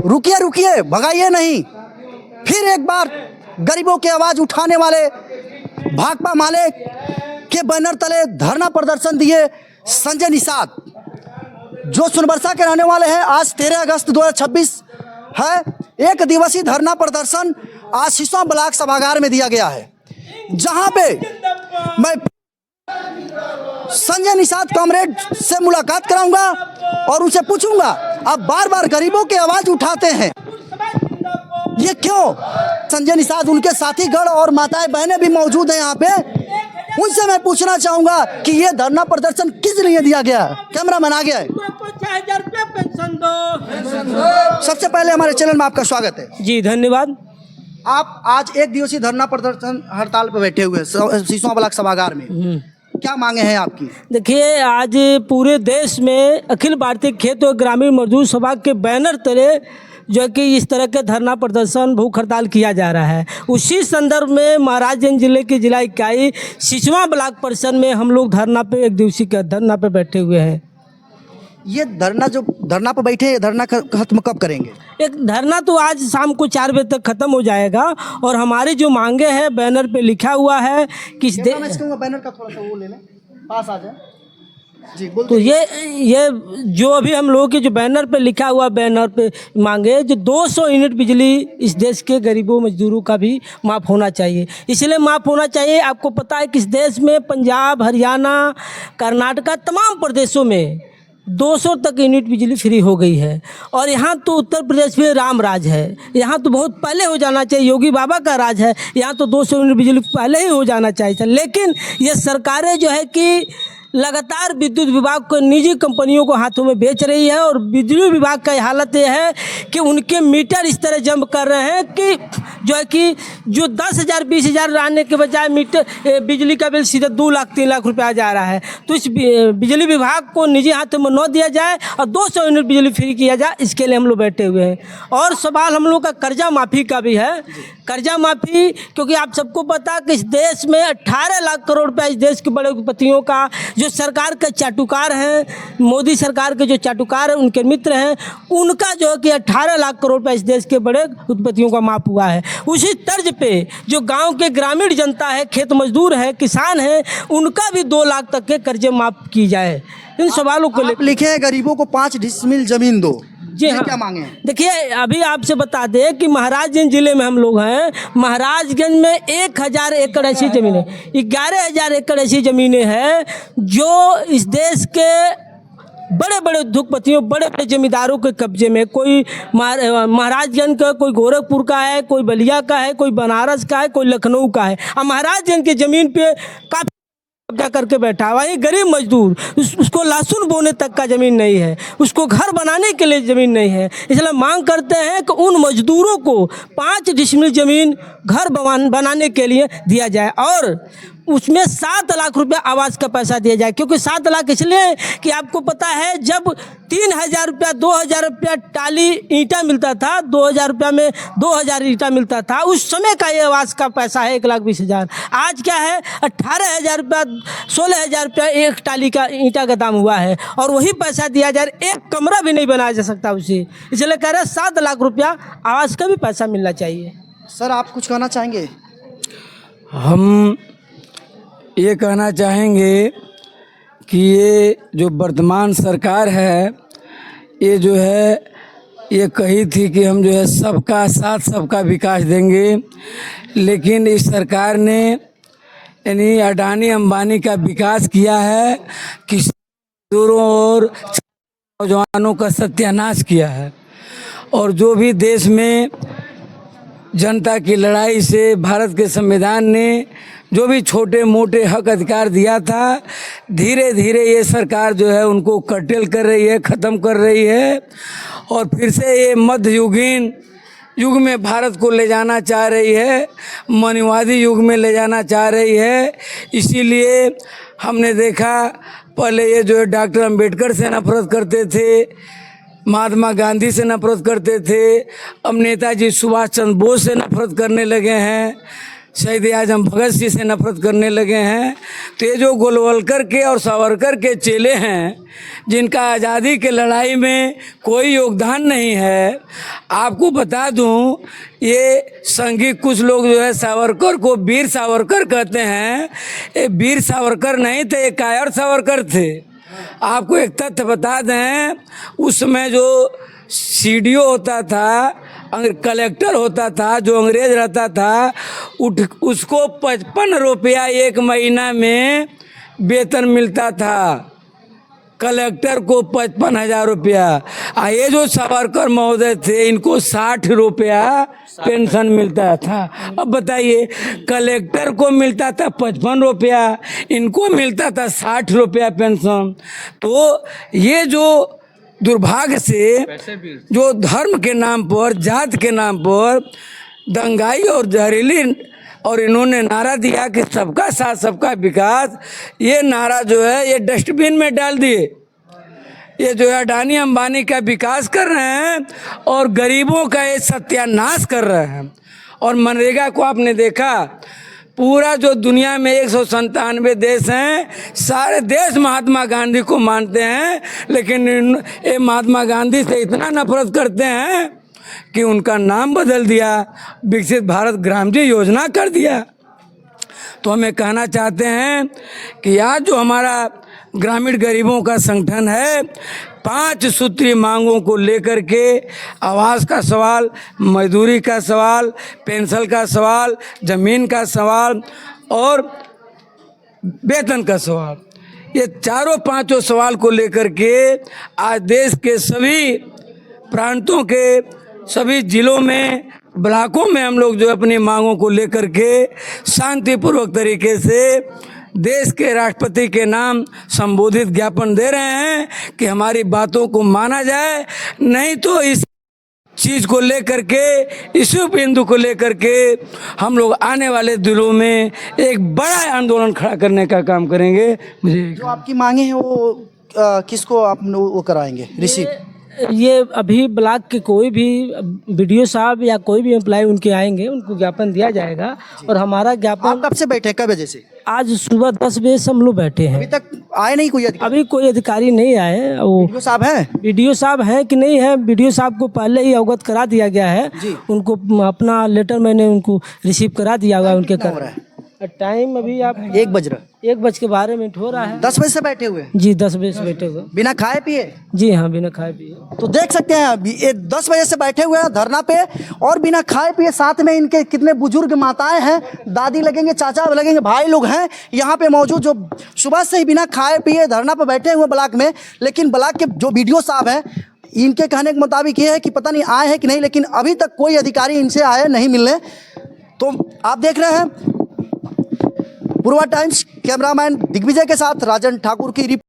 रुकिए रुकिए, भगाइए नहीं। फिर एक बार गरीबों की आवाज़ उठाने वाले भाकपा माले के बैनर तले धरना प्रदर्शन दिए संजय निषाद, जो सोनबरसा के रहने वाले हैं। आज 13 अगस्त 2026 है। एक दिवसीय धरना प्रदर्शन आज सिसवा ब्लॉक सभागार में दिया गया है, जहां पे मैं संजय निषाद कॉमरेड से मुलाकात कराऊंगा और उनसे पूछूंगा, आप बार बार गरीबों की आवाज़ उठाते हैं, ये क्यों? संजय निषाद, उनके साथी गण और माताएं बहनें भी मौजूद हैं यहाँ पे। उनसे मैं पूछना चाहूंगा कि ये धरना प्रदर्शन किस लिए दिया गया? कैमरामैन आ गया है। 50,000 रुपया पेंशन दो। सबसे पहले हमारे चैनल में आपका स्वागत है जी, धन्यवाद। आप आज एक दिवसीय धरना प्रदर्शन हड़ताल पर बैठे हुए सिसवा ब्लॉक सभागार में, क्या मांगे हैं आपकी? देखिए, आज पूरे देश में अखिल भारतीय खेत और ग्रामीण मजदूर सभा के बैनर तले जो कि इस तरह के धरना प्रदर्शन भूख हड़ताल किया जा रहा है, उसी संदर्भ में महाराजगंज जिले की जिला इकाई सिसवा ब्लॉक परिषद में हम लोग धरना पे, एक दिवसीय के धरना पे बैठे हुए हैं। ये धरना पर बैठे, ये धरना खत्म कब करेंगे? एक धरना तो आज शाम को 4 बजे तक खत्म हो जाएगा और हमारी जो मांगे हैं बैनर पे लिखा हुआ है कि बैनर का थोड़ा सा वो ले लें, पास आ जाए जी। तो ये जो अभी हम लोगों के जो बैनर पे लिखा हुआ, बैनर पे मांगे जो 200 यूनिट बिजली इस देश के गरीबों मजदूरों का भी माफ़ होना चाहिए। इसलिए माफ़ होना चाहिए, आपको पता है कि इस देश में पंजाब, हरियाणा, कर्नाटका, तमाम प्रदेशों में 200 तक यूनिट बिजली फ्री हो गई है और यहाँ तो उत्तर प्रदेश में राम राज है। यहाँ तो बहुत पहले हो जाना चाहिए, योगी बाबा का राज है। यहाँ तो 200 यूनिट बिजली पहले ही हो जाना चाहिए था, लेकिन ये सरकारें जो है कि लगातार विद्युत विभाग को निजी कंपनियों को हाथों में बेच रही है और बिजली विभाग का हालत ये है कि उनके मीटर इस तरह जंप कर रहे हैं कि जो 10,000 20,000 आने के बजाय मीटर बिजली का बिल सीधे 2 लाख 3 लाख रुपया जा रहा है। तो इस बिजली विभाग को निजी हाथों में न दिया जाए और 200 यूनिट बिजली फ्री किया जाए, इसके लिए हम लोग बैठे हुए हैं। और सवाल हम लोग का कर्जा माफ़ी का भी है। कर्जा माफ़ी, क्योंकि आप सबको पता कि इस देश में 18 लाख करोड़ रुपया इस देश के बड़े उद्योगपतियों का, जो सरकार के चाटुकार हैं, मोदी सरकार के जो चाटुकार हैं, उनके मित्र हैं, उनका जो है कि 18 लाख करोड़ रुपया इस देश के बड़े उद्योगपतियों का माफ़ हुआ है। उसी तर्ज पे जो गांव के ग्रामीण जनता है, खेत मजदूर है, किसान है, उनका भी 2 लाख तक के कर्जे माफ़ की जाए। इन सवालों को लिखे हैं, गरीबों को 5 डिसमिल जमीन दो। जी हाँ, क्या मांगे? देखिए, अभी आपसे बता दें कि महाराजगंज जिले में हम लोग हैं। महाराजगंज में 1,000 एकड़ ऐसी ज़मीनें, 11,000 एकड़ ऐसी ज़मीनें हैं जो इस देश के बड़े बड़े उद्योगपतियों, बड़े बड़े जमींदारों के कब्जे में। कोई महाराजगंज का, कोई गोरखपुर का है, कोई बलिया का है, कोई बनारस का है, कोई लखनऊ का है। और महाराजगंज की ज़मीन पे काफ़ी क्या करके बैठा हुआ है गरीब मजदूर, उसको लहसुन बोने तक का ज़मीन नहीं है, उसको घर बनाने के लिए ज़मीन नहीं है। इसलिए मांग करते हैं कि उन मजदूरों को 5 डिसमिल ज़मीन घर बनाने के लिए दिया जाए और उसमें 7 लाख रुपया आवास का पैसा दिया जाए। क्योंकि 7 लाख इसलिए कि आपको पता है, जब 3,000 रुपया, 2,000 रुपया टाली ईंटा मिलता था, 2,000 रुपया में 2,000 ईंटा मिलता था, उस समय का ये आवास का पैसा है 1,20,000। आज क्या है, 18,000 रुपया, 16,000 रुपया एक टाली का ईंटा का दाम हुआ है और वही पैसा दिया जाए, एक कमरा भी नहीं बनाया जा सकता उसे। इसलिए कह रहे हैं 7 लाख रुपया आवास का भी पैसा मिलना चाहिए। सर, आप कुछ कहना चाहेंगे? हम ये कहना चाहेंगे कि ये जो वर्तमान सरकार है, ये जो है, ये कही थी कि हम जो है सबका साथ सबका विकास देंगे, लेकिन इस सरकार ने यानी अडानी अंबानी का विकास किया है, किसानों और नौजवानों का सत्यानाश किया है। और जो भी देश में जनता की लड़ाई से भारत के संविधान ने जो भी छोटे मोटे हक अधिकार दिया था, धीरे धीरे ये सरकार जो है उनको कर्टेल कर रही है, ख़त्म कर रही है और फिर से ये मध्ययुगीन युग में भारत को ले जाना चाह रही है, मनुवादी युग में ले जाना चाह रही है। इसीलिए हमने देखा, पहले ये जो है डॉक्टर अंबेडकर से नफरत करते थे, महात्मा गांधी से नफरत करते थे, अब नेताजी सुभाष चंद्र बोस से नफरत करने लगे हैं। शहीद आजम भगत सिंह से नफरत करने लगे हैं। तो ये जो गोलवलकर के और सावरकर के चेले हैं, जिनका आज़ादी के लड़ाई में कोई योगदान नहीं है, आपको बता दूं, ये संघी कुछ लोग जो है सावरकर को वीर सावरकर कहते हैं। ये वीर सावरकर नहीं थे, ये कायर सावरकर थे। आपको एक तथ्य बता दें, उस समय जो सीडीओ होता था, कलेक्टर होता था, जो अंग्रेज रहता था, उसको 55 रुपया एक महीना में वेतन मिलता था। कलेक्टर को 55,000 रुपया। ये जो सावरकर महोदय थे, इनको 60 रुपया पेंशन मिलता था। अब बताइए, कलेक्टर को मिलता था 55 रुपया, इनको मिलता था 60 रुपया पेंशन। तो ये जो दुर्भाग्य से जो धर्म के नाम पर, जात के नाम पर दंगाई और जहरीली, और इन्होंने नारा दिया कि सबका साथ सबका विकास, ये नारा जो है ये डस्टबिन में डाल दिए। ये जो है अडानी अंबानी का विकास कर रहे हैं और गरीबों का ये सत्यानाश कर रहे हैं। और मनरेगा को आपने देखा, पूरा जो दुनिया में 197 देश हैं, सारे देश महात्मा गांधी को मानते हैं, लेकिन ये महात्मा गांधी से इतना नफरत करते हैं कि उनका नाम बदल दिया, विकसित भारत ग्रामीण योजना कर दिया। तो हमें कहना चाहते हैं कि आज जो हमारा ग्रामीण गरीबों का संगठन है, 5 सूत्रीय मांगों को लेकर के, आवास का सवाल, मजदूरी का सवाल, पेंशन का सवाल, ज़मीन का सवाल और वेतन का सवाल, ये चारों 5 सवाल को लेकर के आज देश के सभी प्रांतों के सभी जिलों में, ब्लॉकों में हम लोग जो अपनी मांगों को लेकर के शांतिपूर्वक तरीके से देश के राष्ट्रपति के नाम संबोधित ज्ञापन दे रहे हैं कि हमारी बातों को माना जाए, नहीं तो इस चीज़ को लेकर के, इस बिंदु को लेकर के हम लोग आने वाले दिनों में एक बड़ा आंदोलन खड़ा करने का काम करेंगे। मुझे जो आपकी मांगे हैं वो किसको आप वो कराएंगे रिसीव? ये अभी ब्लॉक के कोई भी बीडीओ साहब या कोई भी एम्प्लॉय उनके आएंगे, उनको ज्ञापन दिया जाएगा। और हमारा ज्ञापन आप कब से बैठे, कब बजे से? आज सुबह 10 बजे से हम लोग बैठे हैं। अभी तक आए नहीं कोई अधिकारी? अभी कोई अधिकारी नहीं आए। वो BDO साहब हैं? बीडीओ साहब हैं कि नहीं है, बीडीओ साहब को पहले ही अवगत करा दिया गया है। उनको अपना लेटर मैंने उनको रिसीव करा दिया हुआ है उनके हो रहा है? टाइम अभी आप 1 बज रहा, 1:12 हो रहा है। 10 बजे से बैठे हुए हैं? जी 10 बजे से बैठे हुए। बिना खाए पिए? जी हाँ, बिना खाए पिए। तो देख सकते हैं अभी ये 10 बजे से बैठे हुए हैं धरना पे और बिना खाए पिए। साथ में इनके कितने बुजुर्ग माताएं हैं, दादी लगेंगे, चाचा लगेंगे, भाई लोग हैं यहाँ पे मौजूद, जो सुबह से ही बिना खाए पिए धरना पे बैठे हुए ब्लॉक में। लेकिन ब्लॉक के जो BDO साहब हैं, इनके कहने के मुताबिक ये है कि पता नहीं आए हैं कि नहीं, लेकिन अभी तक कोई अधिकारी इनसे आए नहीं मिलने। तो आप देख रहे हैं पूर्वा टाइम्स, कैमरामैन दिग्विजय के साथ राजन ठाकुर की रिपोर्ट।